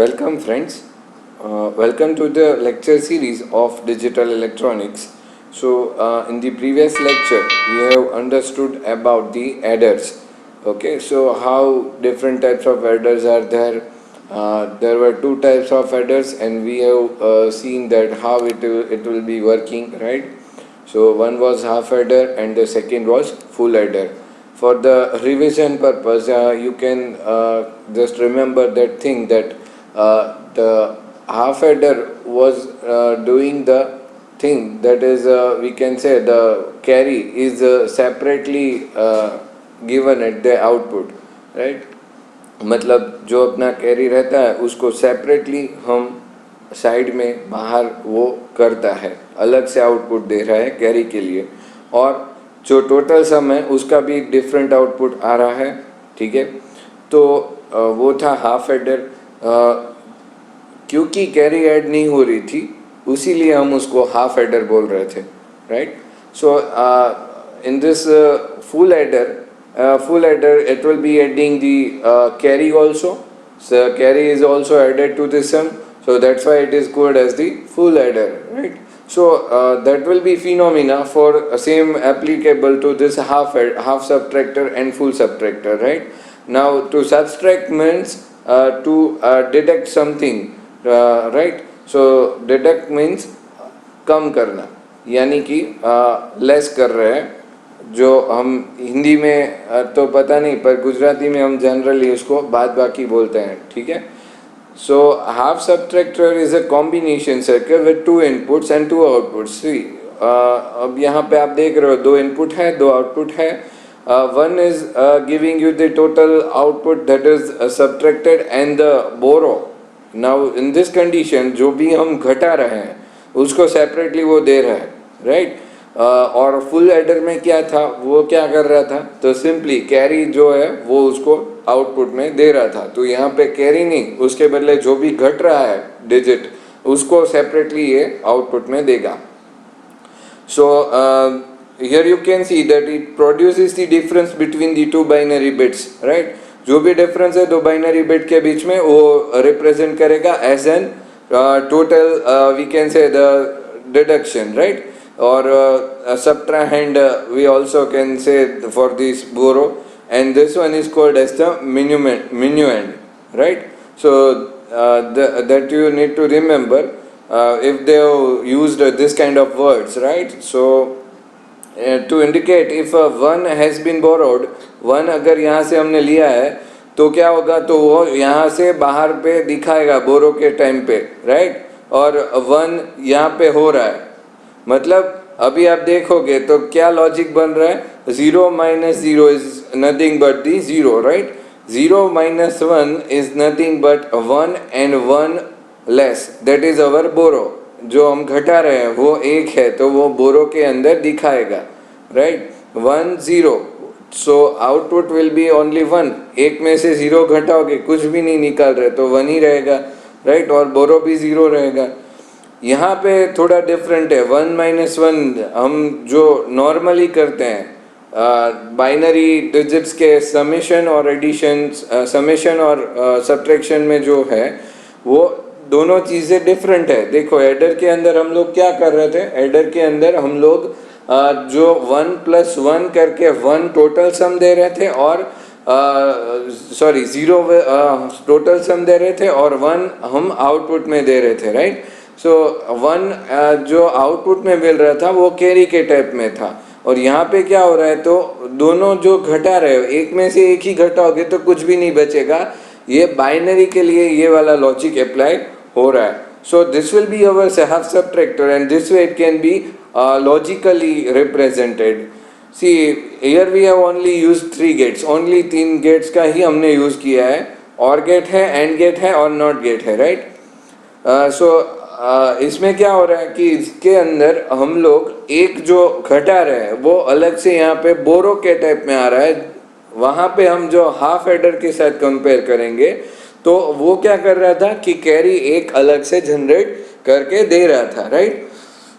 Welcome, friends. Welcome to the lecture series of digital electronics. In the previous lecture, we have understood about the adders. Okay, so how different types of adders are there. There were two types of adders, and we have seen that how it will be working, right? So one was half adder, and the second was full adder. For the revision purpose, you can just remember that thing that the half adder was doing the thing that is, we can say, the carry is separately given at the output, right? मतलब जो अपना carry रहता है उसको separately हम side में बाहर वो करता है, अलग से आउटपुट दे रहा है कैरी के लिए, और जो टोटल सम है उसका भी डिफरेंट आउटपुट आ रहा है, ठीक है। तो वो था हाफ एडर। क्योंकि कैरी ऐड नहीं हो रही थी उसीलिए हम उसको हाफ एडर बोल रहे थे, right. So in this full adder, it will be adding the carry also. So carry is also added to the sum, so that's why it is called as the full adder, right. So that will be phenomena for same applicable to this half subtractor and full subtractor, right. Now to subtract means to deduct something, right. So deduct means कम करना, यानी कि less कर रहे हैं, जो हम हिंदी में तो पता नहीं, पर गुजराती में हम जनरली उसको बाद बाकी बोलते हैं, ठीक है। So half subtractor is a combination circuit with two inputs and two outputs. See अब यहाँ पे आप देख रहे हो दो इनपुट है, दो आउटपुट है। One is giving you the total output that is subtracted and the borrow. Now in this condition जो भी हम घटा रहे हैं उसको सेपरेटली वो दे रहा है, राइट। और फुल एडर में क्या था, वो क्या कर रहा था, तो सिंपली कैरी जो है वो उसको आउटपुट में दे रहा था। तो यहाँ पे कैरी नहीं, उसके बदले जो भी घट रहा है डिजिट उसको सेपरेटली ये आउटपुट में देगा। So here you can see that it produces the difference between the two binary bits, right. जो भी डिफरेंस है दो बाइनरी बिट के बीच में वो रिप्रेजेंट करेगा as an total, we can say the deduction, right. Or subtrahend, we also can say for this borrow, and this one is called as the minuend, right. So that you need to remember if they have used this kind of words, right. So to indicate if one has been borrowed, one अगर यहाँ से हमने लिया है तो क्या होगा, तो वो यहाँ से बाहर पे दिखाएगा बोरो के टाइम पे, राइट। और वन यहाँ पे हो रहा है, मतलब अभी आप देखोगे तो क्या लॉजिक बन रहा है, 0 minus 0 is nothing but the 0, right. 0 minus 1 is nothing but 1 and 1 less, that is our borrow। जो हम घटा रहे हैं वो एक है तो वो बोरो के अंदर दिखाएगा, right. 1 0, so output will be only 1। एक में से 0 घटाओगे, कुछ भी नहीं निकाल रहे तो 1 ही रहेगा, राइट। और बोरो भी 0 रहेगा। यहाँ पे थोड़ा डिफरेंट है, 1 minus 1 हम जो नॉर्मली करते हैं बाइनरी डिजिट्स के समेशन और एडिशन, समेशन और सब्ट्रैक्शन में जो है वो दोनों चीज़ें डिफरेंट है। देखो एडर के अंदर हम लोग क्या कर रहे थे, एडर के अंदर हम लोग जो 1 + 1 करके 1 टोटल सम दे रहे थे, और 0 टोटल सम दे रहे थे और 1 हम आउटपुट में दे रहे थे, राइट। सो 1 जो आउटपुट में मिल रहा था वो कैरी के टाइप में था। और यहाँ पे क्या हो रहा है, तो दोनों जो घटा रहे हो, एक में से एक ही घटाओगे तो कुछ भी नहीं बचेगा। ये बाइनरी के लिए ये वाला लॉजिक अप्लाई हो रहा है। So this will be our half subtractor and this way it can be logically represented. See here we have only use 3 gates, only 3 gates का ही हमने यूज किया है। और गेट है, एंड गेट है और नॉट गेट है, राइट। सो इसमें क्या हो रहा है कि इसके अंदर हम लोग एक जो घटा रहे हैं वो अलग से यहाँ पे बोरो के टाइप में आ रहा है। वहाँ पे हम जो हाफ एडर के साथ कंपेयर करेंगे तो वो क्या कर रहा था कि कैरी एक अलग से जनरेट करके दे रहा था, right.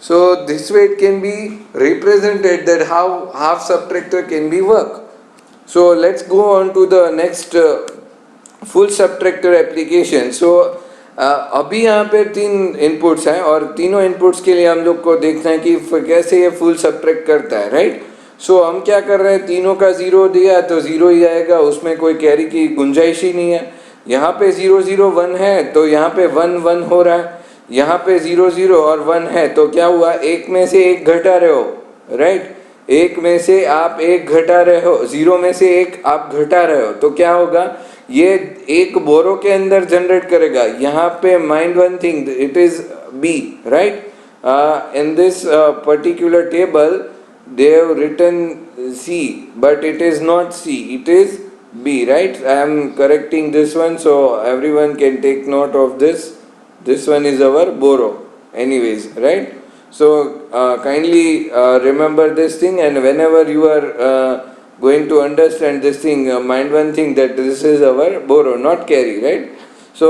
So this way it can be represented that how half subtractor can be work. So let's go on to the next full subtractor application. So अभी यहाँ पे 3 इनपुट्स हैं और तीनों इनपुट्स के लिए हम लोग को देखना है कि कैसे ये फुल सब्ट्रैक्ट करता है, राइट। सो हम क्या कर रहे हैं, तीनों का 0 दिया तो 0 ही आएगा, उसमें कोई कैरी की गुंजाइश ही नहीं है। यहाँ पे 0 0 1 है तो यहाँ पे 1 1 हो रहा है, यहाँ पे 0 0 और 1 है तो क्या हुआ, एक में से एक घटा रहे हो, राइट। एक में से आप एक घटा रहे हो, 0 में से एक आप घटा रहे हो तो क्या होगा, ये एक बोरो के अंदर जनरेट करेगा। यहाँ पे mind one thing, it is B, right. In this particular table they have written C, but it is not C, it is B, right. I am correcting this one so everyone can take note of this. This one is our boro anyways, right. So kindly remember this thing, and whenever you are going to understand this thing, mind one thing that this is our boro, not carry, right. So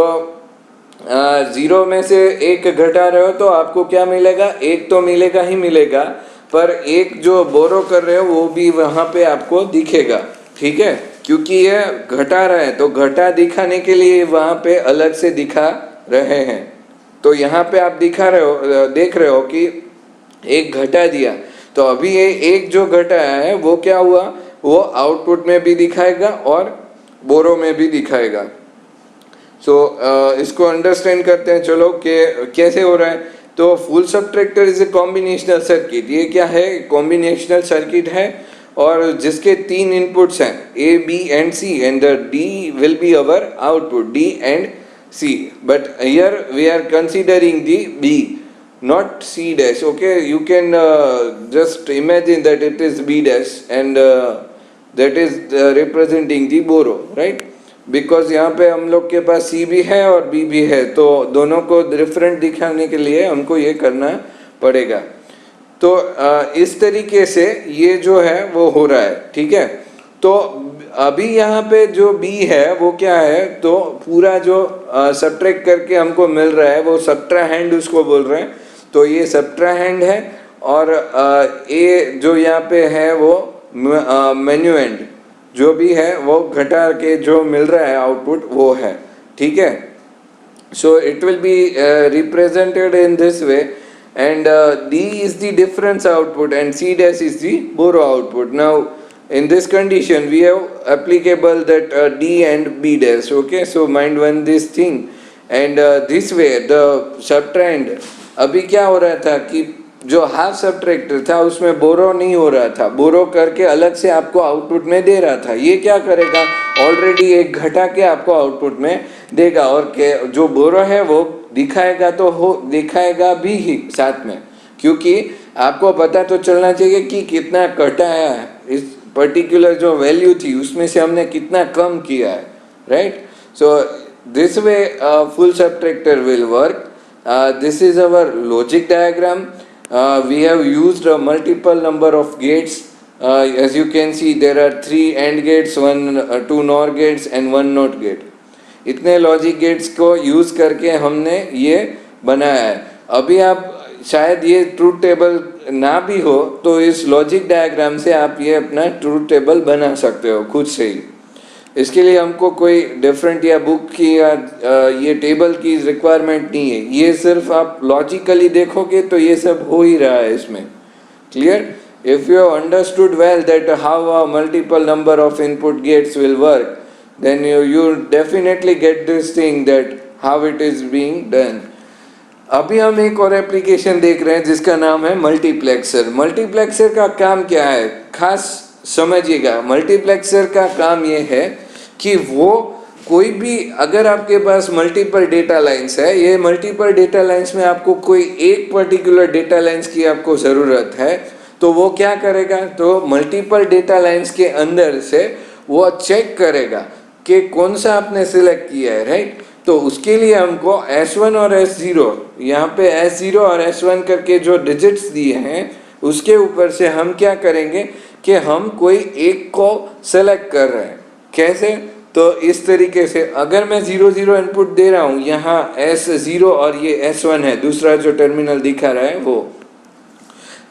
0 में से एक घटा रहे हो तो आपको क्या मिलेगा, एक तो मिलेगा ही मिलेगा, पर एक जो बोरो कर रहे हो वो भी वहां पे आपको दिखेगा, ठीक है, क्योंकि ये घटा रहा है तो घटा दिखाने के लिए वहां पे अलग से दिखा रहे हैं। तो यहाँ पे आप दिखा रहे हो, देख रहे हो कि एक घटा दिया, तो अभी ये एक जो घटाया है वो क्या हुआ, वो आउटपुट में भी दिखाएगा और बोरो में भी दिखाएगा। सो इसको अंडरस्टैंड करते हैं चलो कि कैसे हो रहा है। तो full subtractor is a combinational circuit, ये क्या है, कॉम्बिनेशनल सर्किट है और जिसके 3 इनपुट्स हैं A B and C, and the D will be our output, D and C, but here we are considering the B, not C dash, okay. You can just imagine that it is B dash and that is representing the boro, right. Because यहाँ पे हम लोग के पास C भी है और B भी है, तो दोनों को डिफरेंट दिखाने के लिए हमको ये करना पड़ेगा। तो इस तरीके से ये जो है वो हो रहा है, ठीक है। तो अभी यहाँ पे जो B है वो क्या है, तो पूरा जो सब्ट्रैक्ट करके हमको मिल रहा है वो सब्ट्राहैंड उसको बोल रहे हैं, तो ये सब्ट्राहैंड है और A जो यहाँ पे है वो मैन्युएंड जो भी है वो घटा के जो मिल रहा है आउटपुट वो है, ठीक है। So it will be represented in this way, and D is the difference output and C dash is the boro output. Now in this condition we have applicable that D and B dash, okay. So mind one this thing, and this way the subtrahend, अभी क्या हो रहा था कि जो half subtractor था उसमें बोरो नहीं हो रहा था, बोरो करके अलग से आपको आउटपुट में दे रहा था। ये क्या करेगा, ऑलरेडी एक घटा के आपको आउटपुट में देगा और जो बोरो है वो दिखाएगा, तो हो दिखाएगा भी ही साथ में, क्योंकि आपको पता तो चलना चाहिए कि कितना घटाया है, इस पर्टिकुलर जो वैल्यू थी उसमें से हमने कितना कम किया है, right. So this way full subtractor will work. This is our logic diagram. We have used a multiple number of gates. As you can see, there are 3 AND gates, 2 NOR gates and 1 NOT gate. इतने logic gates को use करके हमने ये बनाया है। अभी आप शायद ये ट्रूथ टेबल ना भी हो तो इस लॉजिक डायग्राम से आप ये अपना ट्रूथ टेबल बना सकते हो खुद से ही। इसके लिए हमको कोई डिफरेंट या बुक की या ये टेबल की रिक्वायरमेंट नहीं है, ये सिर्फ आप लॉजिकली देखोगे तो ये सब हो ही रहा है इसमें। Clear? If you have understood well that how a multiple number of input gates will work, then you definitely get this thing that how it is being done. अभी हम एक और एप्लीकेशन देख रहे हैं जिसका नाम है मल्टीप्लेक्सर। मल्टीप्लेक्सर का काम क्या है, खास समझिएगा। मल्टीप्लेक्सर का काम ये है कि वो कोई भी, अगर आपके पास मल्टीपल डेटा लाइंस है, ये मल्टीपल डेटा लाइंस में आपको कोई एक पर्टिकुलर डेटा लाइंस की आपको ज़रूरत है, तो वो क्या करेगा, तो मल्टीपल डेटा लाइंस के अंदर से वो चेक करेगा कि कौन सा आपने सिलेक्ट किया है, राइट। तो उसके लिए हमको S1 और S0, यहाँ पे S0 और S1 करके जो डिजिट्स दिए हैं उसके ऊपर से हम क्या करेंगे कि हम कोई एक को सेलेक्ट कर रहे हैं। कैसे? तो इस तरीके से अगर मैं 0 0 इनपुट दे रहा हूँ, यहाँ S0 और ये S1 है, दूसरा जो टर्मिनल दिखा रहा है वो,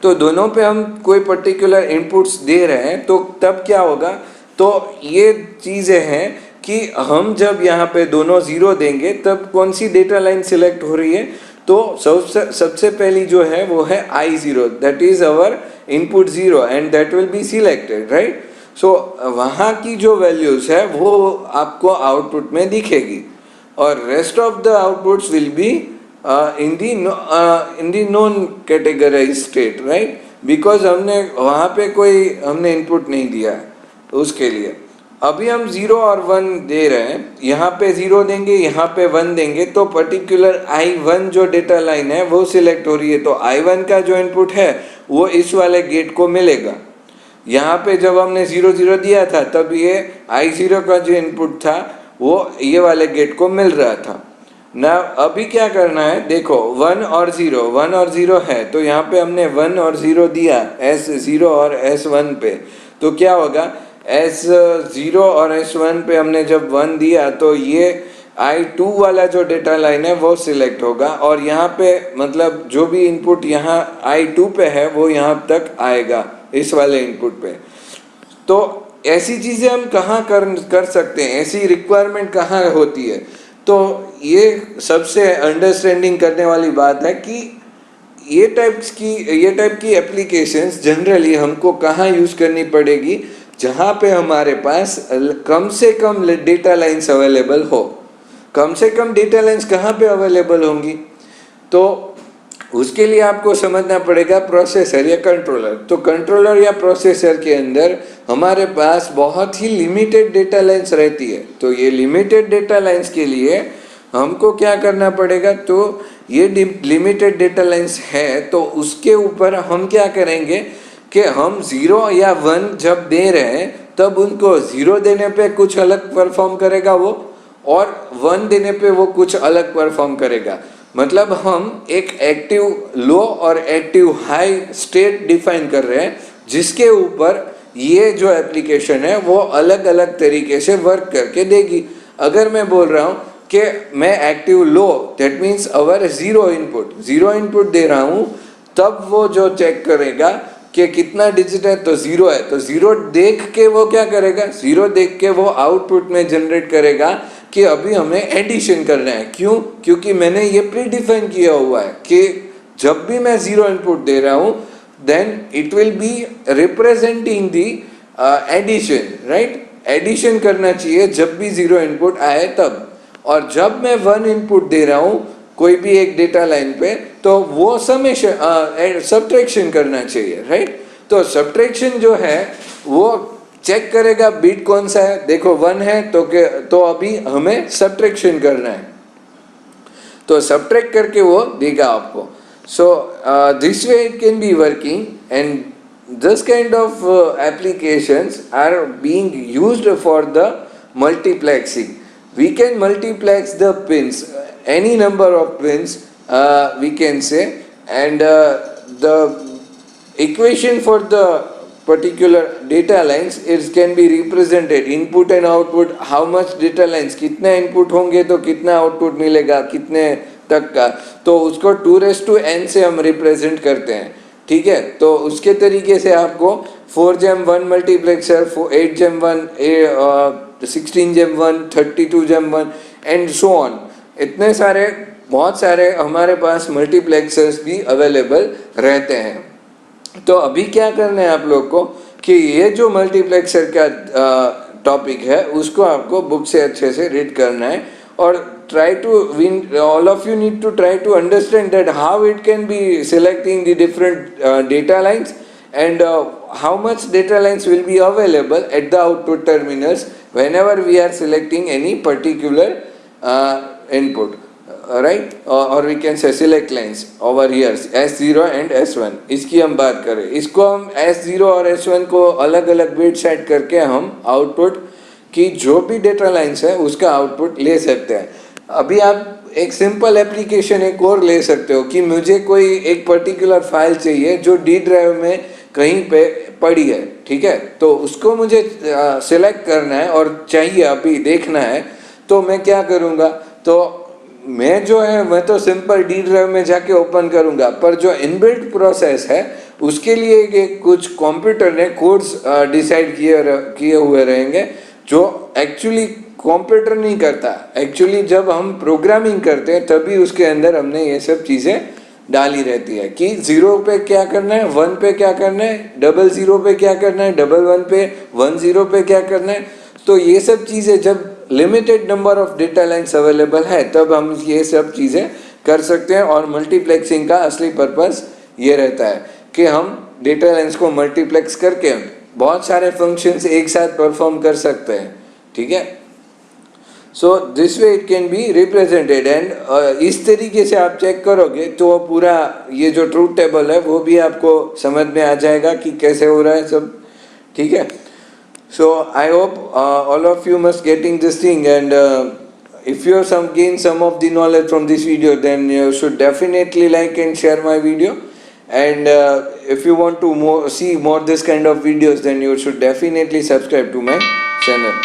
तो दोनों पे हम कोई पर्टिकुलर इनपुट्स दे रहे हैं, तो तब क्या होगा, तो ये चीज़ें हैं कि हम जब यहाँ पे दोनों ज़ीरो देंगे तब कौन सी डेटा लाइन सिलेक्ट हो रही है। तो सबसे पहली जो है वो है I0, that is our input zero and that will be selected, right. So वहाँ की जो वैल्यूज़ है वो आपको आउटपुट में दिखेगी और rest of the outputs will be in the non categorized state, right, because हमने वहाँ पे हमने इनपुट नहीं दिया है उसके लिए। अभी हम 0 और 1 दे रहे हैं, यहाँ पे 0 देंगे, यहाँ पे 1 देंगे, तो पर्टिकुलर I1 जो डेटा लाइन है वो सिलेक्ट हो रही है। तो I1 का जो इनपुट है वो इस वाले गेट को मिलेगा। यहाँ पे जब हमने 0 0 दिया था तब ये I0 का जो इनपुट था वो ये वाले गेट को मिल रहा था ना। अभी क्या करना है, देखो 1 और 0 है, तो यहाँ पे हमने 1 और 0 दिया S0 और S1 पे, तो क्या होगा S0 और S1 पे हमने जब 1 दिया तो ये I2 वाला जो डेटा लाइन है वो सिलेक्ट होगा और यहाँ पे मतलब जो भी इनपुट यहाँ I2 पे है वो यहाँ तक आएगा इस वाले इनपुट पे। तो ऐसी चीज़ें हम कहाँ कर सकते हैं, ऐसी रिक्वायरमेंट कहाँ होती है। तो ये सबसे अंडरस्टैंडिंग करने वाली बात है कि ये टाइप की एप्लीकेशंस जनरली हमको कहाँ यूज़ करनी पड़ेगी, जहाँ पे हमारे पास कम से कम डेटा लाइंस अवेलेबल हो। कम से कम डेटा लाइंस कहाँ पे अवेलेबल होंगी, तो उसके लिए आपको समझना पड़ेगा प्रोसेसर या कंट्रोलर। तो कंट्रोलर या प्रोसेसर के अंदर हमारे पास बहुत ही लिमिटेड डेटा लाइंस रहती है। तो ये लिमिटेड डेटा लाइंस के लिए हमको क्या करना पड़ेगा, तो ये लिमिटेड डेटा लाइंस है तो उसके ऊपर हम क्या करेंगे कि हम 0 या 1 जब दे रहे हैं तब उनको 0 देने पे कुछ अलग परफॉर्म करेगा वो, और 1 देने पे वो कुछ अलग परफॉर्म करेगा। मतलब हम एक एक्टिव लो और एक्टिव हाई स्टेट डिफाइन कर रहे हैं जिसके ऊपर ये जो एप्लीकेशन है वो अलग अलग तरीके से वर्क करके देगी। अगर मैं बोल रहा हूँ कि मैं active low, that means our zero input दे रहा हूँ, तब वो जो चेक करेगा कि कितना डिजिट है, तो 0 है, तो 0 देख के वो क्या करेगा, 0 देख के वो आउटपुट में जनरेट करेगा कि अभी हमें एडिशन करना है। क्यों? क्योंकि मैंने ये प्री डिफाइन किया हुआ है कि जब भी मैं 0 इनपुट दे रहा हूँ then it will be representing the addition, right. Addition करना चाहिए जब भी 0 इनपुट आए तब, और जब मैं 1 इनपुट दे रहा हूँ कोई भी एक डेटा लाइन पे तो वो समेशन सब्ट्रैक्शन करना चाहिए, राइट। तो सब्ट्रैक्शन जो है वो चेक करेगा बीट कौन सा है, देखो 1 है तो अभी हमें सब्ट्रैक्शन करना है, तो सब्ट्रैक्ट करके वो देगा आपको। So this way it can be working and this kind of applications are being used for the multiplexing. We can multiplex the pins, any number of pins we can say, and the equation for the particular data lines it can be represented input and output, how much data lines, कितने input होंगे तो कितना output मिलेगा कितने तक का, तो उसको 2n से हम represent करते हैं, ठीक है। तो उसके तरीके से आपको 4Gem1 multiplexer, 8Gem1, 16Gem1, 32Gem1 and so on, इतने सारे बहुत सारे हमारे पास मल्टीप्लेक्सर्स भी अवेलेबल रहते हैं। तो अभी क्या करना है आप लोग को कि ये जो मल्टीप्लेक्सर का टॉपिक है उसको आपको बुक से अच्छे से रीड करना है और try to all of you need to try to understand that how it can be selecting the different data lines and how much data lines will be available at the output terminals whenever we are selecting any particular input, right, or we can say select lines over here S0 and S1। इसकी हम बात करें, इसको हम S0 और S1 को अलग अलग बिट सेट करके हम आउटपुट की जो भी डेटा लाइन्स है उसका आउटपुट ले सकते हैं। अभी आप एक सिंपल एप्लीकेशन एक और ले सकते हो कि मुझे कोई एक पर्टिकुलर फाइल चाहिए जो डी ड्राइव में कहीं पे पड़ी है, ठीक है, तो उसको मुझे सिलेक्ट करना है और चाहिए अभी देखना है, तो मैं क्या करूँगा, तो मैं जो है मैं तो सिंपल डी ड्राइव में जाके ओपन करूँगा, पर जो इनबिल्ट प्रोसेस है उसके लिए कुछ कंप्यूटर ने कोड्स डिसाइड किए हुए रहेंगे जो एक्चुअली कंप्यूटर नहीं करता, एक्चुअली जब हम प्रोग्रामिंग करते हैं तभी उसके अंदर हमने ये सब चीज़ें डाली रहती है कि 0 पे क्या करना है, 1 पे क्या करना है, 00 पे क्या करना है, 11 पे, 10 पे क्या करना है। तो ये सब चीज़ें जब limited number of data lines available है तब हम ये सब चीज़ें कर सकते हैं। और मल्टीप्लेक्सिंग का असली पर्पस ये रहता है कि हम डेटा लाइन्स को मल्टीप्लेक्स करके बहुत सारे फंक्शंस एक साथ परफॉर्म कर सकते हैं, ठीक है। So this way it can be represented and इस तरीके से आप चेक करोगे तो पूरा ये जो ट्रूथ टेबल है वो भी आपको समझ में आ जाएगा कि कैसे हो रहा है सब, ठीक है। So I hope all of you must getting this thing and if you have gained some of the knowledge from this video, then you should definitely like and share my video. And if you want to see more this kind of videos, then you should definitely subscribe to my channel.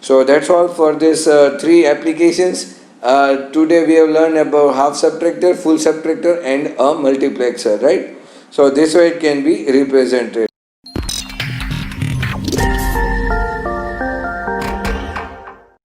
So that's all for this 3 applications. Today we have learned about half subtractor, full subtractor and a multiplexer, right? So this way it can be represented.